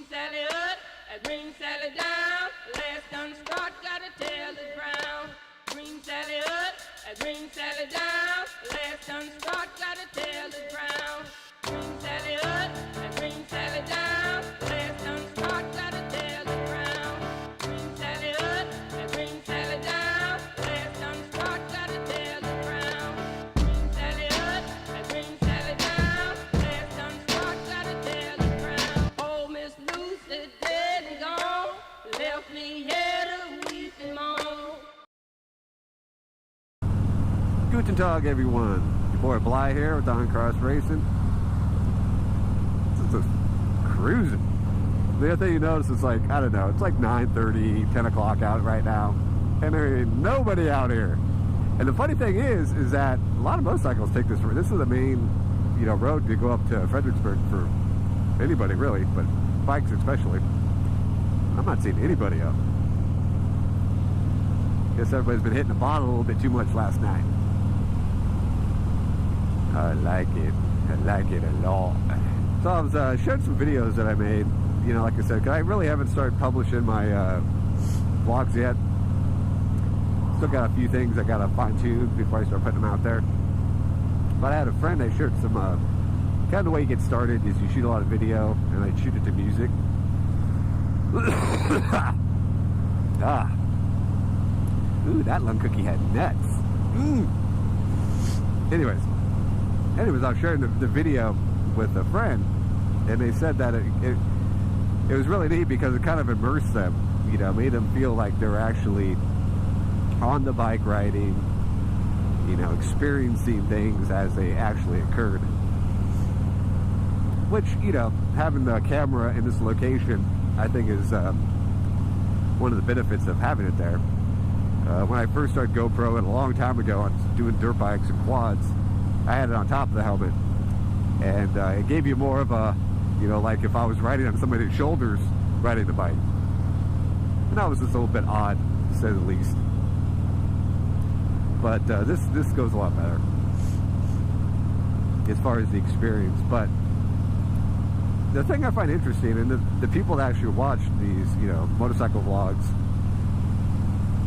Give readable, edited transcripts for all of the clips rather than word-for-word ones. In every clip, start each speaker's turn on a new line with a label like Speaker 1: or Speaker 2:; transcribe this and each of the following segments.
Speaker 1: Sally up, and bring Sally down. Last done Scott got a tail that's brown. Bring Sally up, and bring Sally down. Last done Scott got a tail that's brown. Bring Sally up, and bring Sally down. Last done Scott got a tail that's brown. Bring Sally up, and bring Sally down. Last done Scott got a tail that's brown. Bring Sally up, and bring Sally down. Last done Scott got a tail that's brown. Oh, Miss Lucy dead and gone, left me here to weep and moan.
Speaker 2: Guten Tag, everyone. Your boy Bly here with IronCross-Racing. Just cruising. The other thing you notice is like, I don't know, it's like 9:30, 10 o'clock out right now, and there ain't nobody out here. And the funny thing is that a lot of motorcycles take this road. This is the main, road to go up to Fredericksburg for anybody really, but bikes especially. I'm not seeing anybody out. Guess everybody's been hitting the bottle a little bit too much last night. I like it. I like it a lot. So I was showing some videos that I made, like I said, because I really haven't started publishing my vlogs yet. Still got a few things I gotta fine tune before I start putting them out there. But I had a friend I shared some, kind of the way you get started is you shoot a lot of video and I shoot it to music. Ooh, that lung cookie had nuts. Anyways, I was sharing the video with a friend, and they said that it was really neat because it kind of immersed them, made them feel like they were actually on the bike riding, experiencing things as they actually occurred. Which, having the camera in this location, I think is one of the benefits of having it there. When I first started GoPro a long time ago, I was doing dirt bikes and quads, I had it on top of the helmet, and it gave you more of a, like if I was riding on somebody's shoulders riding the bike. And that was just a little bit odd, to say the least. But this goes a lot better as far as the experience. But the thing I find interesting, and the people that actually watch these, motorcycle vlogs,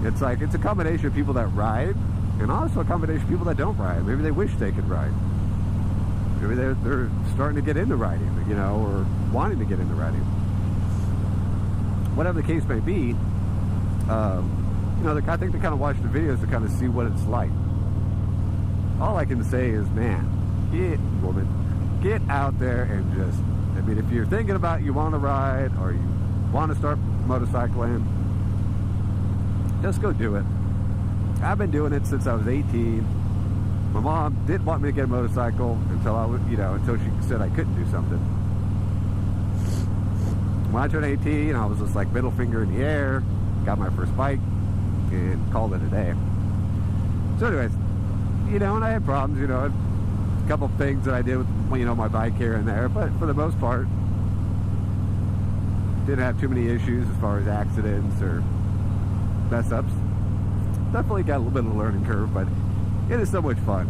Speaker 2: it's like, it's a combination of people that ride, and also a combination of people that don't ride. Maybe they wish they could ride. Maybe they're starting to get into riding, or wanting to get into riding. Whatever the case may be, I think they kind of watch the videos to kind of see what it's like. All I can say is, man, get out there and just, if you're thinking about you want to ride or you want to start motorcycling, just go do it. I've been doing it since I was 18. My mom didn't want me to get a motorcycle until she said I couldn't do something. When I turned 18, I was just like middle finger in the air, got my first bike, and called it a day. So anyways, and I had problems, a couple things that I did with, my bike here and there, but for the most part, didn't have too many issues as far as accidents or mess ups. Definitely got a little bit of a learning curve, but it is so much fun.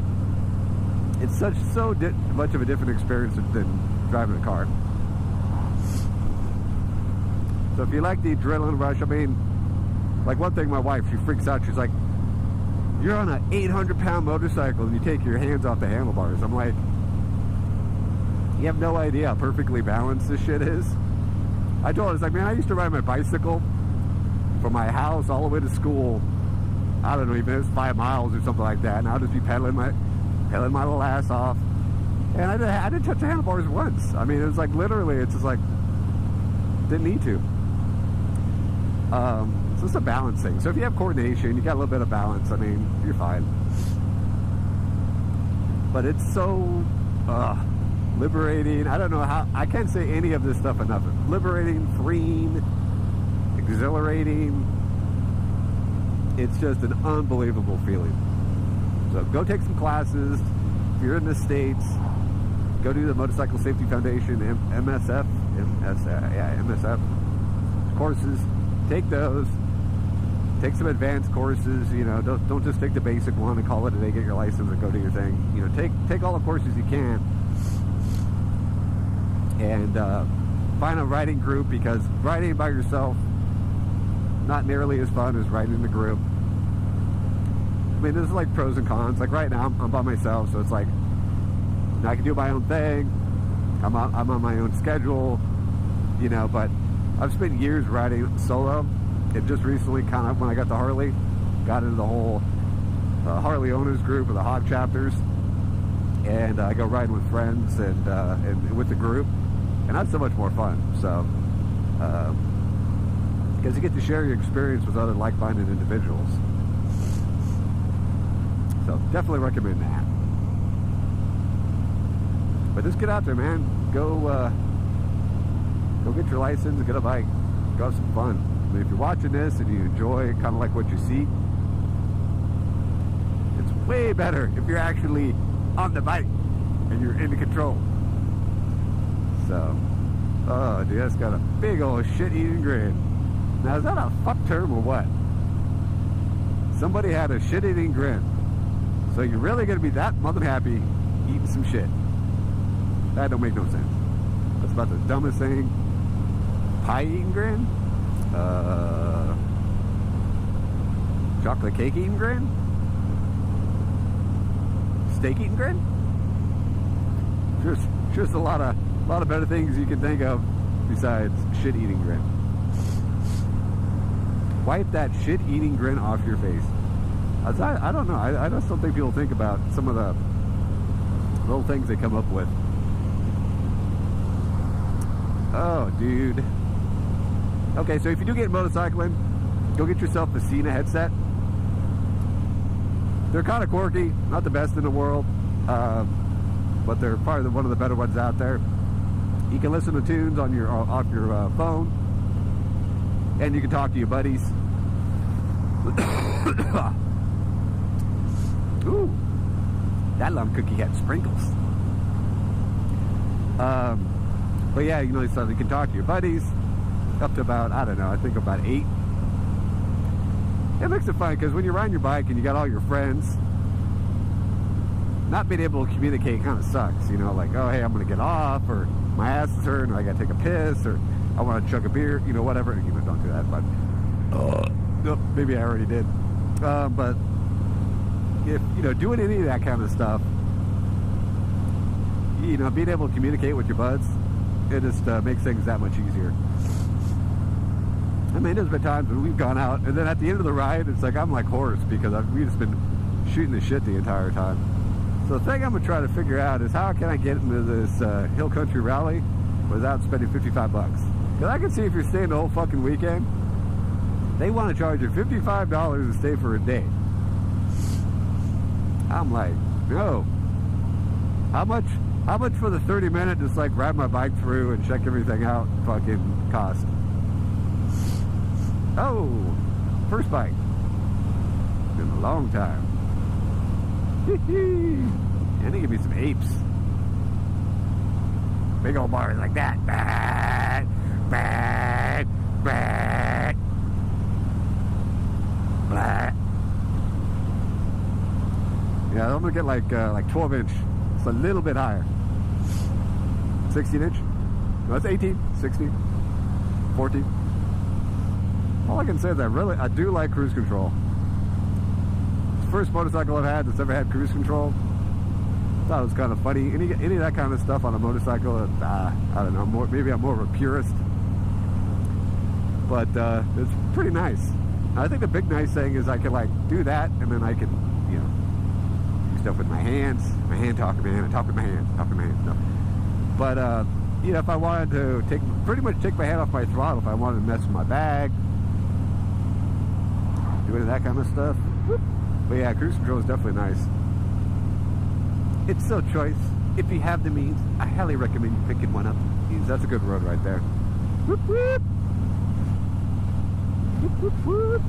Speaker 2: It's so much of a different experience than driving a car. So if you like the adrenaline rush, like one thing, my wife, she freaks out. She's like, you're on an 800-pound motorcycle and you take your hands off the handlebars. I'm like, you have no idea how perfectly balanced this shit is. I told her, it's like, man, I used to ride my bicycle from my house all the way to school. I don't know, even it was 5 miles or something like that, and I'll just be pedaling my little ass off. And I didn't touch the handlebars once. It was like literally, it's just like, didn't need to. So it's a balance thing. So if you have coordination, you got a little bit of balance, you're fine. But it's so liberating. I don't know how, I can't say any of this stuff enough. Liberating, freeing, exhilarating. It's just an unbelievable feeling. So go take some classes. If you're in the States, go do the Motorcycle Safety Foundation, MSF courses. Take those. Take some advanced courses. Don't just take the basic one and call it a day, get your license and go do your thing. Take all the courses you can. And find a riding group, because riding by yourself, not nearly as fun as riding in a group. I mean, there's like pros and cons. Like right now, I'm by myself, so it's like, I can do my own thing. I'm on my own schedule, you know, but I've spent years riding solo, and just recently, kind of when I got the Harley, got into the whole Harley owners group or the hog chapters, and I go riding with friends and with the group, and that's so much more fun. So, because you get to share your experience with other like-minded individuals. So definitely recommend that. But just get out there, man. Go get your license, get a bike, go have some fun. I mean, if you're watching this and you enjoy kind of like what you see, it's way better if you're actually on the bike and you're in the control. So, oh, dude, that's got a big old shit-eating grin. Now, is that a fuck term or what? Somebody had a shit-eating grin. So you're really gonna be that mother happy eating some shit? That don't make no sense. That's about the dumbest thing. Pie-eating grin? Chocolate cake-eating grin? Steak-eating grin? Just a lot of better things you can think of besides shit-eating grin. Wipe that shit-eating grin off your face. I don't know. I just don't think people think about some of the little things they come up with. Oh, dude. Okay, so if you do get motorcycling, go get yourself a Cena headset. They're kind of quirky, not the best in the world, but they're probably one of the better ones out there. You can listen to tunes on your off your phone, and you can talk to your buddies. Ooh, that lump cookie had sprinkles. But yeah, you know, so you can talk to your buddies up to about, I don't know, I think about 8. It makes it fun because when you're riding your bike and you got all your friends, not being able to communicate kind of sucks, you know, like, oh, hey, I'm going to get off, or my ass is hurting, or I got to take a piss, or I want to chug a beer, you know, whatever. You know, don't do that, but maybe I already did. But if, you know, doing any of that kind of stuff, you know, being able to communicate with your buds, it just makes things that much easier. I mean, there's been times when we've gone out, and then at the end of the ride, it's like I'm like Horace, because we've just been shooting the shit the entire time. So the thing I'm going to try to figure out is how can I get into this hill country rally without spending $55? Because I can see if you're staying the whole fucking weekend, they want to charge you $55 to stay for a day. I'm like, no. How much for the 30-minute just like ride my bike through and check everything out fucking cost? Oh, first bike in a long time. And they give me some apes. Big old bars like that. Bad, bad, bad. Blah. Yeah, I'm gonna get like 12-inch. It's a little bit higher. 16-inch. No, it's 18, 16, 14. All I can say is I do like cruise control. It's the first motorcycle I've had that's ever had cruise control. Thought it was kind of funny. Any of that kind of stuff on a motorcycle, I don't know. Maybe I'm more of a purist, but it's pretty nice. I think the big nice thing is I can like do that, and then I can, you know, do stuff with my hands. My hand talk with my hand. I talk with my hand. Talk with my hand. No. But you know, if I wanted to pretty much take my hand off my throttle, if I wanted to mess with my bag, doing that kind of stuff. Whoop. But yeah, cruise control is definitely nice. It's still a choice. If you have the means, I highly recommend you picking one up. That's a good road right there. Whoop, whoop. Whoop, whoop, whoop.